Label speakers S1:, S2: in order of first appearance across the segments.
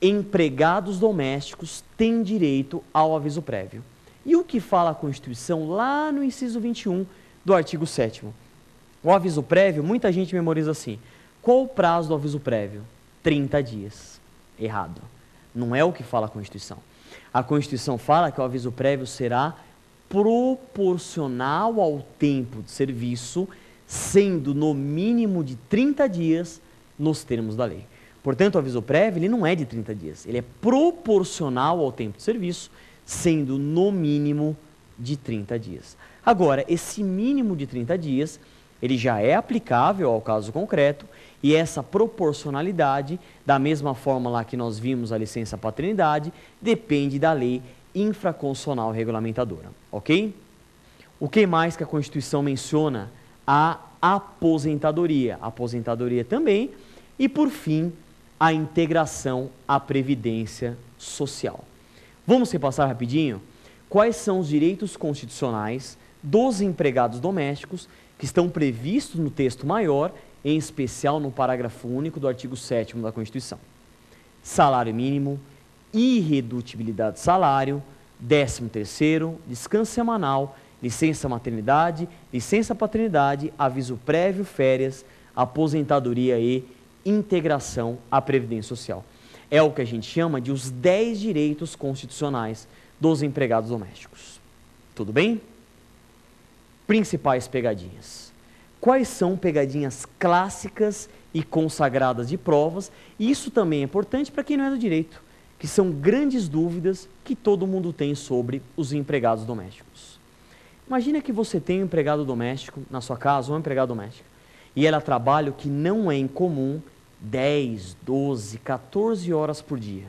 S1: empregados domésticos têm direito ao aviso prévio. E o que fala a Constituição lá no inciso 21 do artigo 7º? O aviso prévio, muita gente memoriza assim. Qual o prazo do aviso prévio? 30 dias. Errado. Não é o que fala a Constituição. A Constituição fala que o aviso prévio será proporcional ao tempo de serviço, sendo no mínimo de 30 dias nos termos da lei. Portanto, o aviso prévio ele não é de 30 dias, ele é proporcional ao tempo de serviço, sendo no mínimo de 30 dias. Agora, esse mínimo de 30 dias, ele já é aplicável ao caso concreto, e essa proporcionalidade, da mesma forma lá que nós vimos a licença paternidade, depende da lei infraconstitucional regulamentadora, ok? O que mais que a Constituição menciona? A aposentadoria também, e por fim, a integração à Previdência Social. Vamos repassar rapidinho? Quais são os direitos constitucionais dos empregados domésticos que estão previstos no texto maior, em especial no parágrafo único do artigo 7º da Constituição? Salário mínimo, irredutibilidade de salário, 13º, descanso semanal, licença maternidade, licença paternidade, aviso prévio, férias, aposentadoria e integração à Previdência Social. É o que a gente chama de os 10 direitos constitucionais dos empregados domésticos. Tudo bem? Principais pegadinhas. Quais são pegadinhas clássicas e consagradas de provas? E isso também é importante para quem não é do direito, que são grandes dúvidas que todo mundo tem sobre os empregados domésticos. Imagina que você tem um empregado doméstico na sua casa, ou uma empregada doméstica, e ela trabalha o que não é incomum, 10, 12, 14 horas por dia,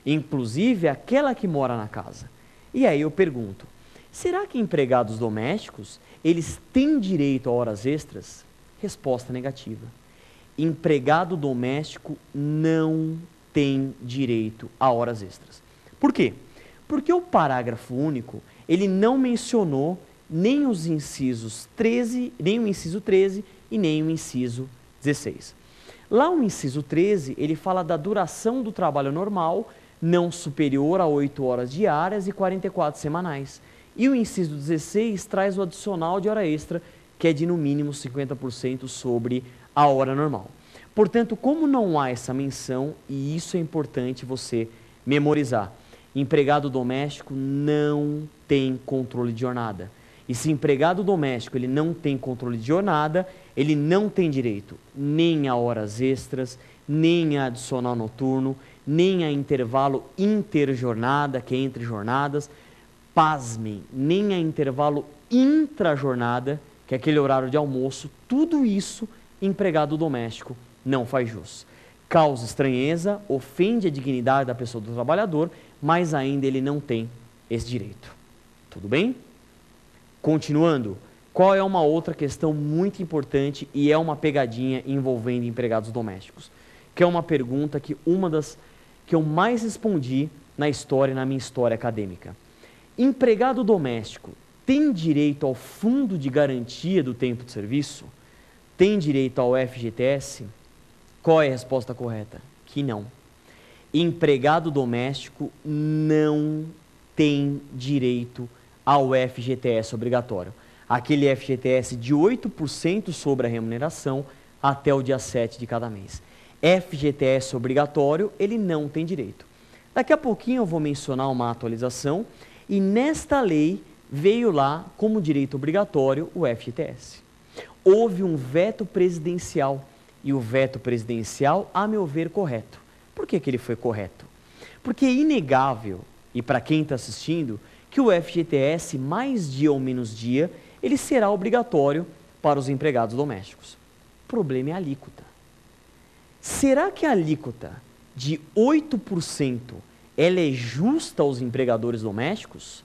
S1: inclusive aquela que mora na casa. E aí eu pergunto, será que empregados domésticos, eles têm direito a horas extras? Resposta negativa. Empregado doméstico não tem direito a horas extras. Por quê? Porque o parágrafo único, ele não mencionou nem os incisos 13, nem o inciso 13 e nem o inciso 16. Lá o inciso 13, ele fala da duração do trabalho normal, não superior a 8 horas diárias e 44 semanais. E o inciso 16 traz o adicional de hora extra, que é de no mínimo 50% sobre a hora normal. Portanto, como não há essa menção, e isso é importante você memorizar, empregado doméstico não tem controle de jornada. E se empregado doméstico ele não tem controle de jornada, ele não tem direito nem a horas extras, nem a adicional noturno, nem a intervalo interjornada, que é entre jornadas, pasmem, nem a intervalo intrajornada, que é aquele horário de almoço, tudo isso empregado doméstico não faz jus. Causa estranheza, ofende a dignidade da pessoa do trabalhador, mas ainda ele não tem esse direito. Tudo bem? Continuando, qual é uma outra questão muito importante e é uma pegadinha envolvendo empregados domésticos? Que é uma pergunta que que eu mais respondi na história, na minha história acadêmica. Empregado doméstico tem direito ao fundo de garantia do tempo de serviço? Tem direito ao FGTS? Qual é a resposta correta? Que não. Empregado doméstico não tem direito ao FGTS obrigatório. Aquele FGTS de 8% sobre a remuneração até o dia 7 de cada mês. FGTS obrigatório, ele não tem direito. Daqui a pouquinho eu vou mencionar uma atualização e nesta lei veio lá como direito obrigatório o FGTS. Houve um veto presidencial e o veto presidencial, a meu ver, correto. Por que ele foi correto? Porque é inegável, e para quem está assistindo, que o FGTS, mais dia ou menos dia, ele será obrigatório para os empregados domésticos. O problema é a alíquota. Será que a alíquota de 8% ela é justa aos empregadores domésticos?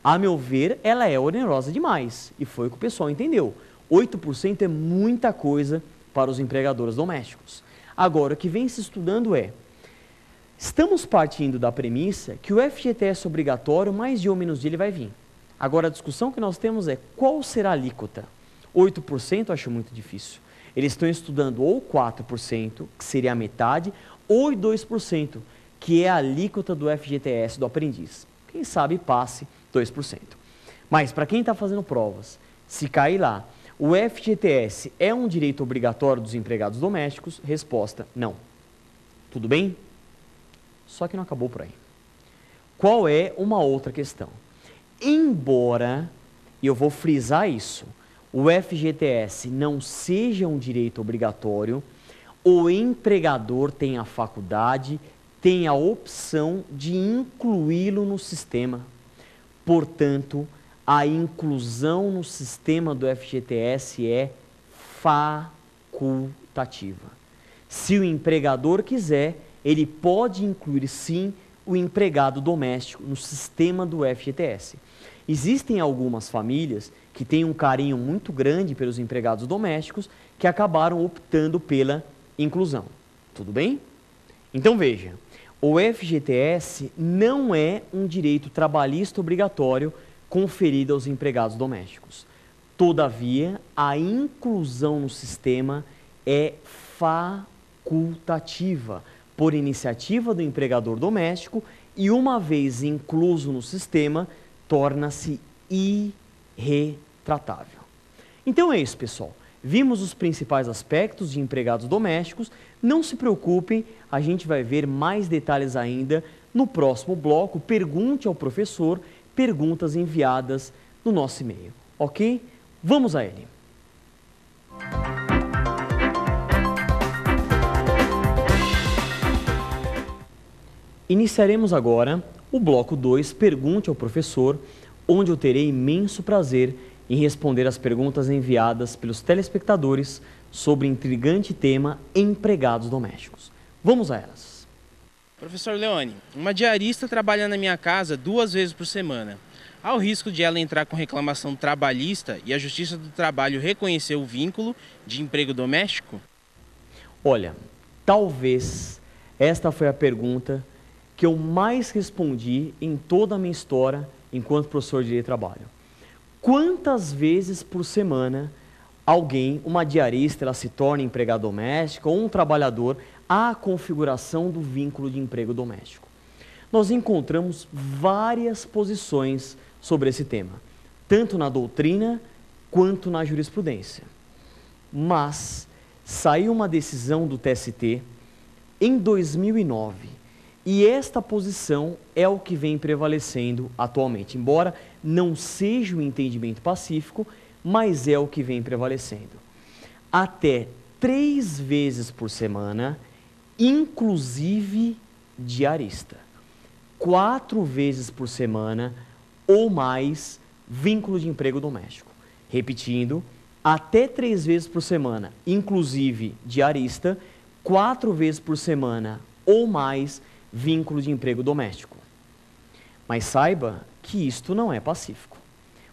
S1: A meu ver, ela é onerosa demais, e foi o que o pessoal entendeu. 8% é muita coisa para os empregadores domésticos. Agora, o que vem se estudando é, estamos partindo da premissa que o FGTS obrigatório, mais dia ou menos dia, ele vai vir. Agora, a discussão que nós temos é, qual será a alíquota? 8% eu acho muito difícil. Eles estão estudando ou 4%, que seria a metade, ou 2%, que é a alíquota do FGTS do aprendiz. Quem sabe passe 2%. Mas para quem está fazendo provas, se cair lá, o FGTS é um direito obrigatório dos empregados domésticos? Resposta, não. Tudo bem? Só que não acabou por aí. Qual é uma outra questão? Embora, e eu vou frisar isso, o FGTS não seja um direito obrigatório, o empregador tem a faculdade, tem a opção de incluí-lo no sistema. Portanto, a inclusão no sistema do FGTS é facultativa. Se o empregador quiser, ele pode incluir sim o empregado doméstico no sistema do FGTS. Existem algumas famílias que têm um carinho muito grande pelos empregados domésticos que acabaram optando pela inclusão. Tudo bem? Então veja, o FGTS não é um direito trabalhista obrigatório conferido aos empregados domésticos. Todavia, a inclusão no sistema é facultativa, por iniciativa do empregador doméstico, e uma vez incluso no sistema, torna-se irretratável. Então é isso, pessoal. Vimos os principais aspectos de empregados domésticos. Não se preocupem, a gente vai ver mais detalhes ainda no próximo bloco. Pergunte ao professor, perguntas enviadas no nosso e-mail, ok? Vamos a ele. Iniciaremos agora o bloco 2, Pergunte ao Professor, onde eu terei imenso prazer em responder as perguntas enviadas pelos telespectadores sobre o intrigante tema empregados domésticos. Vamos a elas.
S2: Professor Leone, uma diarista trabalha na minha casa 2 vezes por semana. Há o risco de ela entrar com reclamação trabalhista e a Justiça do Trabalho reconhecer o vínculo de emprego doméstico?
S1: Olha, talvez esta foi a pergunta que eu mais respondi em toda a minha história enquanto professor de Direito do Trabalho. Quantas vezes por semana alguém, uma diarista, ela se torna empregado doméstico ou um trabalhador, à configuração do vínculo de emprego doméstico? Nós encontramos várias posições sobre esse tema, tanto na doutrina quanto na jurisprudência. Mas saiu uma decisão do TST em 2009 e esta posição é o que vem prevalecendo atualmente, embora não seja um entendimento pacífico, mas é o que vem prevalecendo. Até 3 vezes por semana, inclusive diarista. 4 vezes por semana ou mais, vínculo de emprego doméstico. Repetindo, até 3 vezes por semana, inclusive diarista, 4 vezes por semana ou mais, vínculo de emprego doméstico. Mas saiba que isto não é pacífico.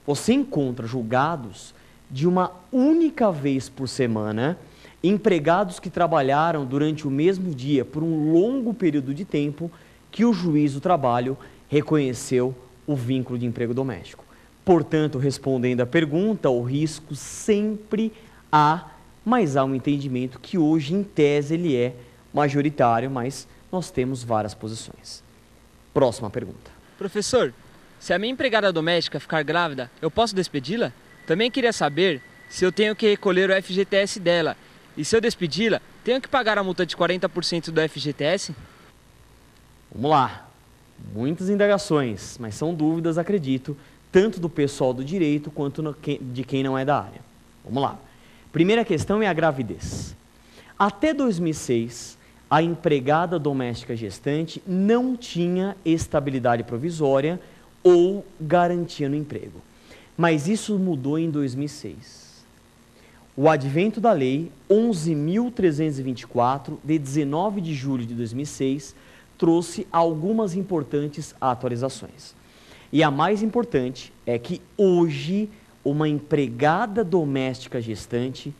S1: Você encontra julgados de uma única vez por semana, empregados que trabalharam durante o mesmo dia por um longo período de tempo, que o juiz do trabalho reconheceu o vínculo de emprego doméstico. Portanto, respondendo à pergunta, o risco sempre há, mas há um entendimento que hoje, em tese, ele é majoritário, mas nós temos várias posições. Próxima pergunta.
S3: Professor, se a minha empregada doméstica ficar grávida, eu posso despedi-la? Também queria saber se eu tenho que recolher o FGTS dela. E se eu despedi-la, tenho que pagar a multa de 40% do FGTS?
S1: Vamos lá. Muitas indagações, mas são dúvidas, acredito, tanto do pessoal do direito quanto de quem não é da área. Vamos lá. Primeira questão é a gravidez. Até 2006, a empregada doméstica gestante não tinha estabilidade provisória ou garantia no emprego. Mas isso mudou em 2006. O advento da Lei 11.324, de 19 de julho de 2006, trouxe algumas importantes atualizações. E a mais importante é que hoje uma empregada doméstica gestante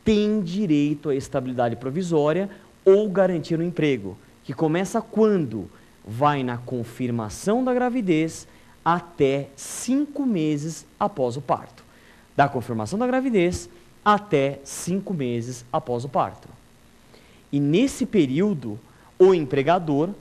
S1: tem direito à estabilidade provisória ou garantia no emprego, que começa quando vai na confirmação da gravidez até 5 meses após o parto. Da confirmação da gravidez até 5 meses após o parto. E nesse período, o empregador